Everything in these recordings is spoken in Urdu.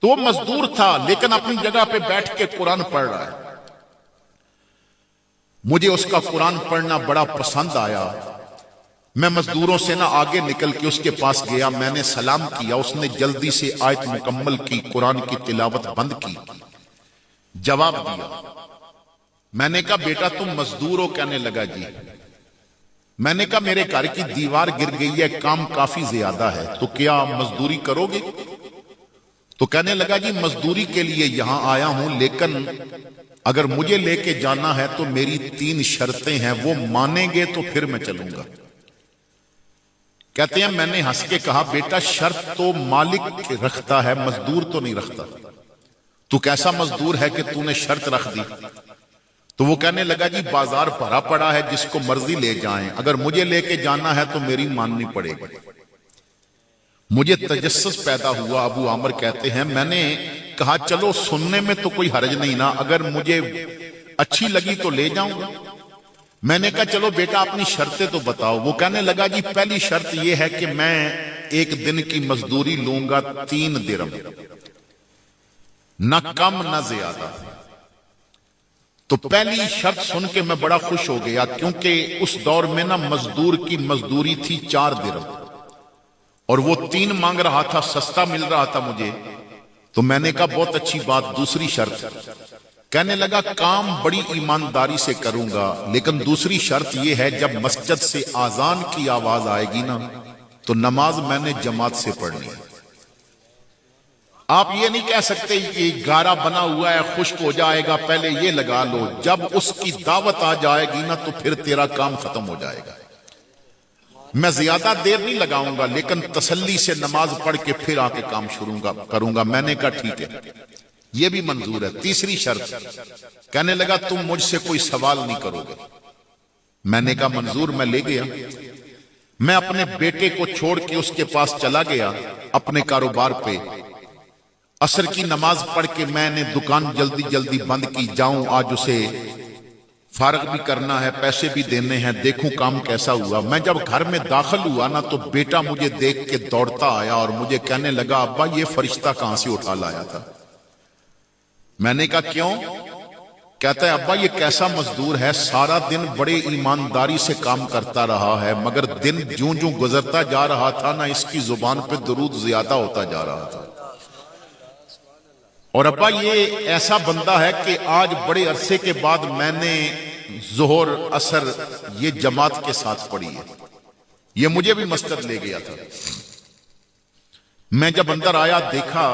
تو وہ مزدور تھا لیکن اپنی جگہ پہ بیٹھ کے قرآن پڑھ رہا ہے. مجھے اس کا قرآن پڑھنا بڑا پسند آیا. میں مزدوروں سے نہ آگے نکل کے اس کے پاس گیا. میں نے سلام کیا. اس نے جلدی سے آیت مکمل کی, قرآن کی تلاوت بند کی, جواب دیا. میں نے کہا بیٹا تم مزدور ہو؟ کہنے لگا جی. میں نے کہا میرے گھر کی دیوار گر گئی ہے, کام کافی زیادہ ہے, تو کیا مزدوری کرو گے؟ تو کہنے لگا جی مزدوری کے لیے یہاں آیا ہوں, لیکن اگر مجھے لے کے جانا ہے تو میری 3 شرطیں ہیں, وہ مانیں گے تو پھر میں چلوں گا. کہتے ہیں میں نے ہنس کے کہا بیٹا شرط تو مالک رکھتا ہے, مزدور تو نہیں رکھتا. تو کیسا مزدور ہے کہ تو نے شرط رکھ دی؟ تو وہ کہنے لگا جی بازار بھرا پڑا ہے, جس کو مرضی لے جائیں, اگر مجھے لے کے جانا ہے تو میری ماننی پڑے گی. مجھے تجسس پیدا ہوا. ابو عامر کہتے ہیں میں نے کہا چلو سننے میں تو کوئی حرج نہیں نا, اگر مجھے اچھی لگی تو لے جاؤں گا. میں نے کہا چلو بیٹا اپنی شرطیں تو بتاؤ. وہ کہنے لگا جی پہلی شرط یہ ہے کہ میں 1 دن کی مزدوری لوں گا 3 درم, نہ کم نہ زیادہ. تو پہلی شرط سن کے میں بڑا خوش ہو گیا, کیونکہ اس دور میں نا مزدور کی مزدوری تھی 4 درم اور وہ 3 مانگ رہا تھا, سستا مل رہا تھا مجھے. تو میں نے کہا بہت اچھی بات, دوسری شرط. کہنے لگا کام بڑی ایمانداری سے کروں گا, لیکن دوسری شرط یہ ہے جب مسجد سے آذان کی آواز آئے گی نا تو نماز میں نے جماعت سے پڑھنی ہے. آپ یہ نہیں کہہ سکتے کہ گارا بنا ہوا ہے خشک ہو جائے گا, پہلے یہ لگا لو, جب اس کی دعوت آ جائے گی نا تو پھر تیرا کام ختم ہو جائے گا. میں زیادہ دیر نہیں لگاؤں گا, لیکن تسلی سے نماز پڑھ کے پھر آ کے کام شروع کروں گا. میں نے کہا ٹھیک ہے, یہ بھی منظور ہے. تیسری شرط. کہنے لگا تم مجھ سے کوئی سوال نہیں کرو گے. میں نے کہا منظور. میں لے گیا. میں اپنے بیٹے کو چھوڑ کے اس کے پاس چلا گیا اپنے کاروبار پہ. عصر کی نماز پڑھ کے میں نے دکان جلدی جلدی بند کی, جاؤں آج اسے فارغ بھی کرنا ہے, پیسے بھی دینے ہیں, دیکھوں کام کیسا ہوا. میں جب گھر میں داخل ہوا نا تو بیٹا مجھے دیکھ کے دوڑتا آیا اور مجھے کہنے لگا ابا یہ فرشتہ کہاں سے اٹھا لایا تھا؟ میں نے کہا کیوں؟ کہتا ہے ابا یہ کیسا مزدور ہے, سارا دن بڑے ایمانداری سے کام کرتا رہا ہے, مگر دن جوں جوں گزرتا جا رہا تھا نا اس کی زبان پہ درود زیادہ ہوتا جا رہا تھا. اور ابا یہ ایسا بندہ ہے کہ آج بڑے عرصے کے بعد میں نے ظہر عصر یہ جماعت کے ساتھ پڑھی ہے. یہ مجھے بھی مسجد لے گیا تھا. میں جب اندر آیا دیکھا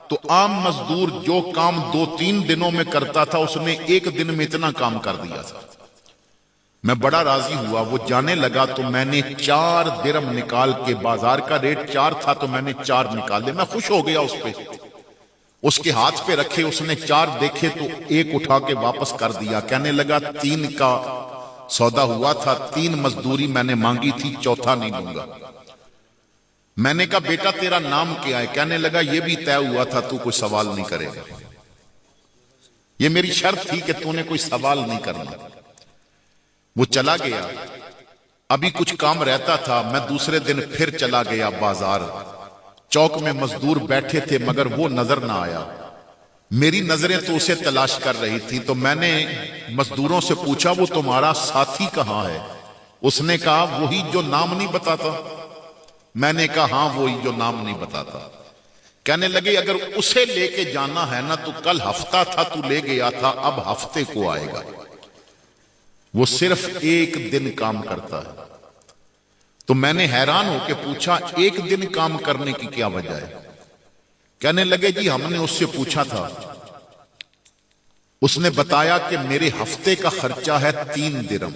تو عام مزدور جو کام 2-3 دنوں میں کرتا تھا اس نے 1 دن میں اتنا کام کر دیا تھا. میں بڑا راضی ہوا. وہ جانے لگا تو میں نے 4 درم نکال کے, بازار کا ریٹ 4 تھا تو میں نے 4 نکال لے. میں خوش ہو گیا اس پہ. اس کے ہاتھ پہ رکھے, اس نے 4 دیکھے تو 1 اٹھا کے واپس کر دیا. کہنے لگا 3 کا سودا ہوا تھا, 3 مزدوری میں نے مانگی تھی, چوتھا نہیں دوں گا. میں نے کہا بیٹا تیرا نام کیا ہے؟ کہنے لگا یہ بھی طے ہوا تھا تو کوئی سوال نہیں کرے گا, یہ میری شرط تھی کہ تو نے کوئی سوال نہیں کرنا. وہ چلا گیا. ابھی کچھ کام رہتا تھا. میں دوسرے دن پھر چلا گیا بازار. چوک میں مزدور بیٹھے تھے مگر وہ نظر نہ آیا. میری نظریں تو اسے تلاش کر رہی تھی. تو میں نے مزدوروں سے پوچھا وہ تمہارا ساتھی کہاں ہے؟ اس نے کہا وہی جو نام نہیں بتاتا. میں نے کہا ہاں وہی جو نام نہیں بتاتا. کہنے لگے اگر اسے لے کے جانا ہے نا تو کل ہفتہ تھا تو لے گیا تھا, اب ہفتے کو آئے گا. وہ صرف 1 دن کام کرتا ہے. تو میں نے حیران ہو کے پوچھا 1 دن کام کرنے کی کیا وجہ ہے؟ کہنے لگے جی ہم نے اس سے پوچھا تھا, اس نے بتایا کہ میرے ہفتے کا خرچہ ہے 3 درم,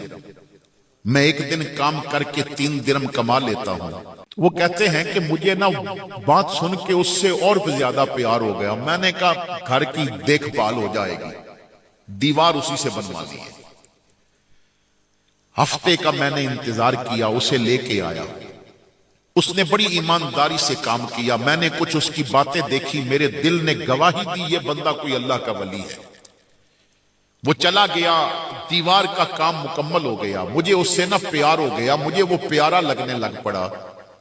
میں 1 دن کام کر کے 3 درم کما لیتا ہوں. وہ کہتے ہیں کہ مجھے نا بات سن کے اس سے اور بھی زیادہ پیار ہو گیا. میں نے کہا گھر کی دیکھ بھال ہو جائے گی, دیوار اسی سے بنوا دی ہے. ہفتے کا میں نے انتظار کیا, اسے لے کے آیا. اس نے بڑی ایمانداری سے کام کیا. میں نے کچھ اس کی باتیں دیکھی, میرے دل نے گواہی دی یہ بندہ کوئی اللہ کا ولی ہے. وہ چلا گیا, دیوار کا کام مکمل ہو گیا. مجھے اس سے نہ پیار ہو گیا, مجھے وہ پیارا لگنے لگ پڑا.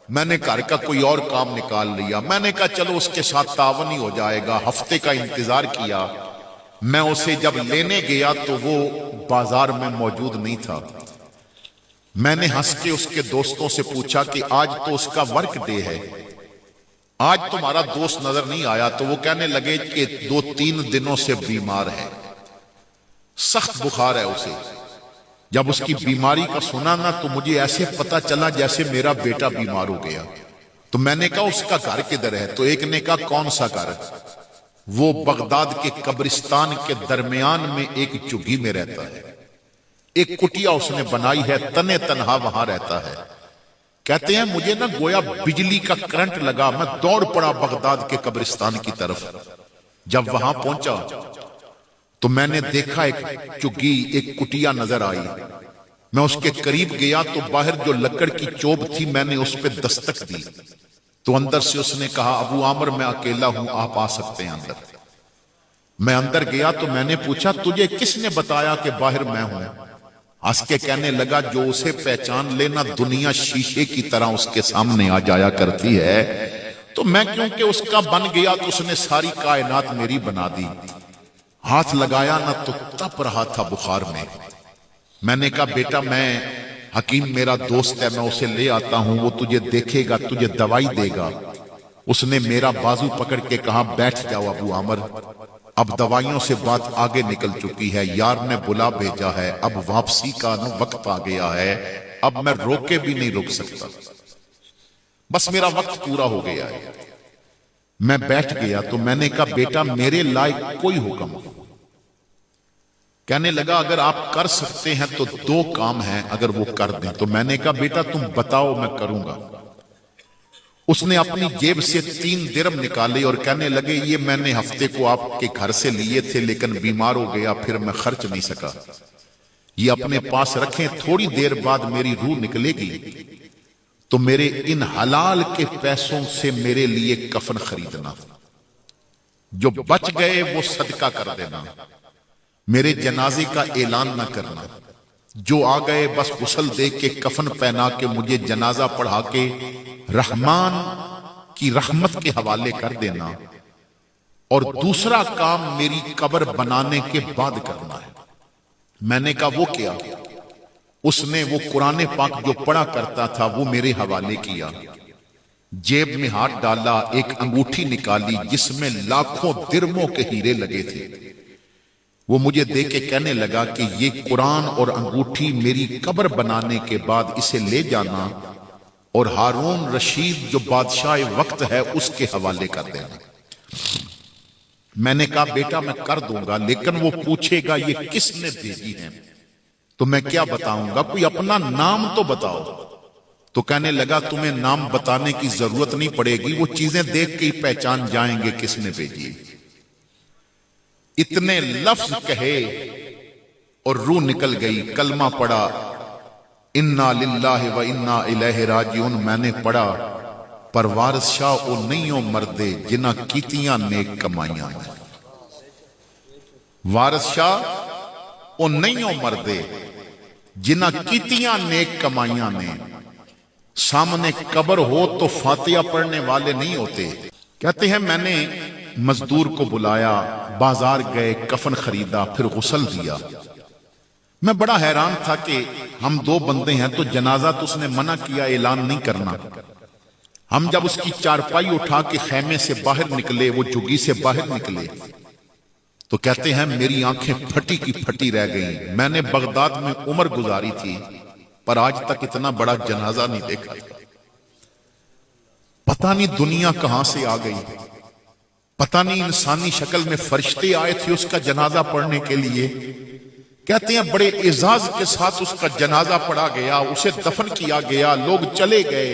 میں نے گھر کا کوئی اور کام نکال لیا. میں نے کہا چلو اس کے ساتھ تعاون ہی ہو جائے گا. ہفتے کا انتظار کیا. میں اسے جب لینے گیا تو وہ بازار میں موجود نہیں تھا. میں نے ہنس کے اس کے دوستوں سے پوچھا کہ آج تو اس کا ورک ڈے ہے, آج تمہارا دوست نظر نہیں آیا. تو وہ کہنے لگے کہ 2-3 دنوں سے بیمار ہے, سخت بخار ہے اسے. جب اس کی بیماری کا سنا نا تو مجھے ایسے پتا چلا جیسے میرا بیٹا بیمار ہو گیا. تو میں نے کہا اس کا گھر کدھر ہے؟ تو ایک نے کہا کون سا گھر؟ وہ بغداد کے قبرستان کے درمیان میں ایک جھگی میں رہتا ہے, ایک کٹیا اس نے بنائی ہے, تنے تنہا وہاں رہتا ہے. کہتے ہیں مجھے نا گویا بجلی کا کرنٹ لگا, میں دوڑ پڑا بغداد کے قبرستان کی طرف. جب وہاں پہنچا تو میں نے دیکھا ایک چگی, ایک کٹیا نظر آئی. میں اس کے قریب گیا تو باہر جو لکڑ کی چوب تھی میں نے اس پہ دستک دی تو اندر سے اس نے کہا ابو عامر میں اکیلا ہوں, آپ آ سکتے ہیں اندر. میں اندر گیا تو میں نے پوچھا تجھے کس نے بتایا کہ باہر میں ہوں؟ ہنس کے کہنے لگا جو اسے پہچان لینا دنیا شیشے کی طرح اس کے سامنے آ جایا کرتی ہے. تو میں کیونکہ اس کا بن گیا تو اس نے ساری کائنات میری بنا دی. ہاتھ لگایا نہ تو تپ رہا تھا بخار میں. میں نے کہا بیٹا میں حکیم میرا دوست ہے, میں اسے لے آتا ہوں, وہ تجھے دیکھے گا, تجھے دوائی دے گا. اس نے میرا بازو پکڑ کے کہا بیٹھ جاؤ ابو عامر, اب دوائیوں سے بات آگے نکل چکی ہے, یار نے بلا بھیجا ہے, اب واپسی کا وقت آ گیا ہے, اب میں روکے بھی نہیں روک سکتا, بس میرا وقت پورا ہو گیا ہے. میں بیٹھ گیا تو میں نے کہا بیٹا میرے لائق کوئی حکم؟ کہنے لگا اگر آپ کر سکتے ہیں تو 2 کام ہیں, اگر وہ کر دیں. تو میں نے کہا بیٹا تم بتاؤ میں کروں گا. اس نے اپنی جیب سے 3 درم نکالے اور کہنے لگے یہ میں نے ہفتے کو آپ کے گھر سے لیے تھے لیکن بیمار ہو گیا, پھر میں خرچ نہیں سکا, یہ اپنے پاس رکھیں, تھوڑی دیر بعد میری روح نکلے گی تو میرے ان حلال کے پیسوں سے میرے لیے کفن خریدنا, جو بچ گئے وہ صدقہ کر دینا, میرے جنازے کا اعلان نہ کرنا, جو آ گئے بس غسل دے کے کفن پہنا کے مجھے جنازہ پڑھا کے رحمان کی رحمت کے حوالے کر دینا, اور دوسرا کام میری قبر بنانے کے بعد کرنا ہے. میں نے کہا وہ کیا؟ اس نے وہ قرآن پاک جو پڑھا کرتا تھا وہ میرے حوالے کیا, جیب میں ہاتھ ڈالا, ایک انگوٹھی نکالی جس میں لاکھوں درموں کے ہیرے لگے تھے. وہ مجھے دے کے کہنے لگا کہ یہ قرآن اور انگوٹھی میری قبر بنانے کے بعد اسے لے جانا اور ہارون رشید جو بادشاہ وقت ہے اس کے حوالے کر دینا. میں نے کہا بیٹا میں کر دوں گا, لیکن وہ پوچھے گا یہ کس نے بھیجی ہیں, تو میں کیا بتاؤں گا, کوئی اپنا نام تو بتاؤ. تو کہنے لگا تمہیں نام بتانے کی ضرورت نہیں پڑے گی, وہ چیزیں دیکھ کے ہی پہچان جائیں گے کس نے بھیجی. اتنے لفظ کہے اور روح نکل گئی. کلمہ پڑھا انا للہ و انا الیہ راجعون, میں نے پڑھا پر وارث شاہ او نہیںوں مردے جنہ کیتیاں نیک کمائیاں. وارث شاہ او نہیںوں مردے جنہ کیتیاں نیک کمائیاں نے. سامنے قبر ہو تو فاتحہ پڑھنے والے نہیں ہوتے. کہتے ہیں میں نے مزدور کو بلایا, بازار گئے, کفن خریدا, پھر غسل دیا. میں بڑا حیران تھا کہ ہم 2 بندے ہیں تو جنازہ تو اس نے منع کیا اعلان نہیں کرنا. ہم جب اس کی چارپائی اٹھا کے خیمے سے باہر نکلے, وہ جھگی سے باہر نکلے, تو کہتے ہیں میری آنکھیں پھٹی کی پھٹی رہ گئیں. میں نے بغداد میں عمر گزاری تھی پر آج تک اتنا بڑا جنازہ نہیں دیکھا. پتہ نہیں دنیا کہاں سے آ گئی, پتہ نہیں انسانی شکل میں فرشتے آئے تھے اس کا جنازہ پڑھنے کے لیے. کہتے ہیں بڑے اعزاز کے ساتھ اس کا جنازہ پڑھا گیا, اسے دفن کیا گیا, لوگ چلے گئے,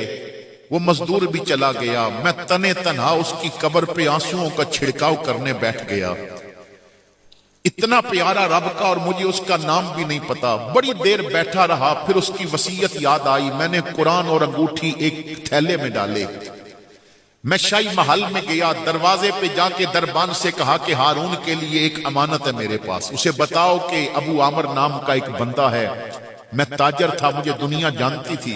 وہ مزدور بھی چلا گیا. میں تنے تنہا اس کی قبر پہ آنسوؤں کا چھڑکاؤ کرنے بیٹھ گیا. اتنا پیارا رب کا اور مجھے اس کا نام بھی نہیں پتا. بڑی دیر بیٹھا رہا, پھر اس کی وصیت یاد آئی. میں نے قرآن اور انگوٹھی ایک تھیلے میں ڈالے. میں شاہی محل میں گیا, دروازے پہ جا کے دربان سے کہا کہ ہارون کے لیے ایک امانت ہے میرے پاس, اسے بتاؤ کہ ابو عامر نام کا ایک بندہ ہے, میں تاجر تھا, مجھے دنیا جانتی تھی,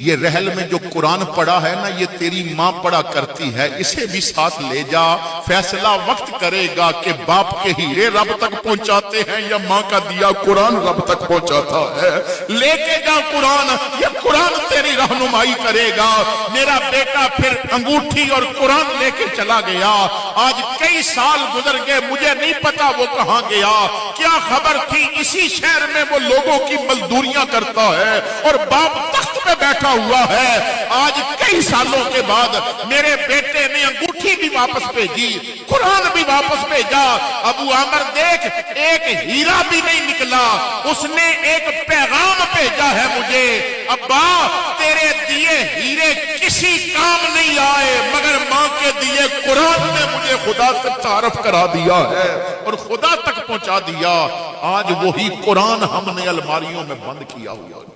یہ رحل میں جو قرآن پڑھا ہے نا یہ تیری ماں پڑھا کرتی ہے، اسے بھی ساتھ لے جا، فیصلہ وقت کرے گا کہ باپ کے ہیرے رب تک پہنچاتے ہیں یا ماں کا دیا قرآن رب تک پہنچاتا ہے۔ لے کے جا قرآن، یہ قرآن تیری رہنمائی کرے گا۔ میرا بیٹا پھر انگوٹھی اور قرآن لے کے چلا گیا۔ آج کئی سال گزر گئے، مجھے نہیں پتا وہ کہاں گیا، کیا خبر تھی اسی شہر میں وہ لوگوں کی مزدوریاں کرتا ہے اور باپ تخت پہ بیٹھا ہوا ہے۔ آج کئی سالوں کے بعد میرے بیٹے نے انگوٹھی بھی واپس بھیجی، قرآن بھی واپس بھیجا۔ ابو عامر دیکھ، ایک ہیرا بھی نہیں نکلا، اس نے ایک پیغام بھیجا ہے مجھے، ابا تیرے دیے ہیرے کسی کام نہیں آئے مگر ماں کے دیے قرآن نے مجھے خدا سے تعارف کرا دیا ہے اور خدا تک پہنچا دیا۔ آج وہی قرآن ہم نے الماریوں میں بند کیا ہوا ہے۔